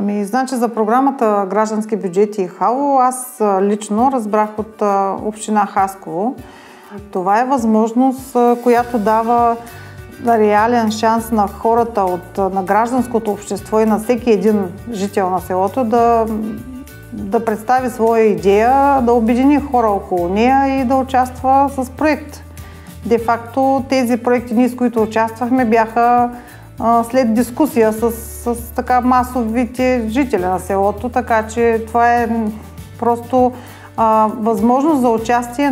Значи за програмата Граждански бюджети и ХАЛО аз лично разбрах от община Хасково. Това е възможност, която дава реален шанс на хората на гражданското общество и на всеки един жител на селото да представи своя идея, да обедини хора около нея и да участва с проект. Де-факто тези проекти, ние с които участвахме, бяха след дискусия с така масовите жители на селото, така че това е просто възможност за участие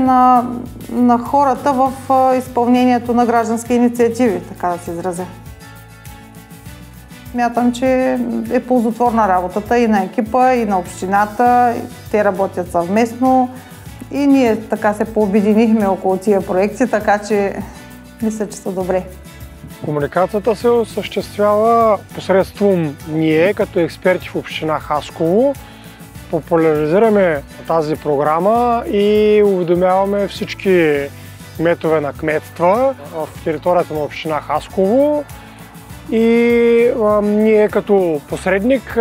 на хората в изпълнението на граждански инициативи, така да се изразя. Смятам, че е ползотворна работата и на екипа, и на общината. Те работят съвместно и ние така се пообединихме около тия проекти, така че мисля, че са добре. Комуникацията се осъществява посредством ние, като експерти в община Хасково. Популяризираме тази програма и уведомяваме всички кметове на кметства в територията на община Хасково. И ние като посредник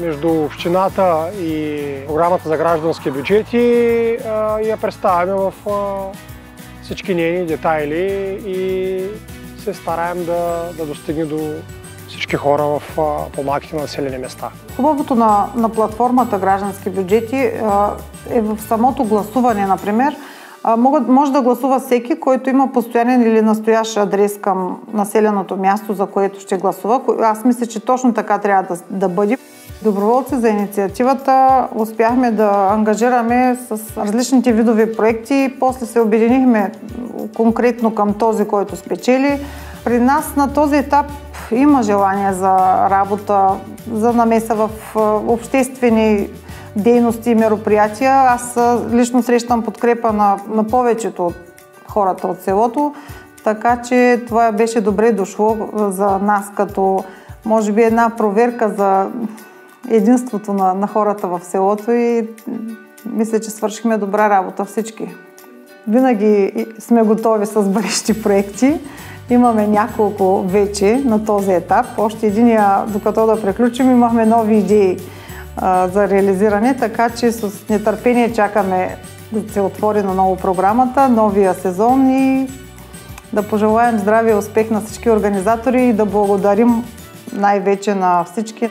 между общината и програмата за граждански бюджети я представяме в всички нейни детайли и се стараем да достигне до всички хора в по-малките населени места. Хубавото на платформата Граждански бюджети е в самото гласуване, например. Може да гласува всеки, който има постоянен или настоящ адрес към населеното място, за което ще гласува. Аз мисля, че точно така трябва да бъде. Доброволци за инициативата успяхме да ангажираме с различните видови проекти. После се обединихме конкретно към този, който спечели. При нас на този етап има желание за работа, за намеса в обществени дейности и мероприятия. Аз лично срещам подкрепа на повечето от хората от селото, така че това беше добре дошло за нас, като може би една проверка за единството на хората в селото и мисля, че свършихме добра работа всички. Винаги сме готови с бъдещи проекти. Имаме няколко вече на този етап. Още единия, докато да приключим, имахме нови идеи за реализиране, така че с нетърпение чакаме да се отвори на ново програмата, новия сезон и да пожелаем здраве и успех на всички организатори и да благодарим най-вече на всички.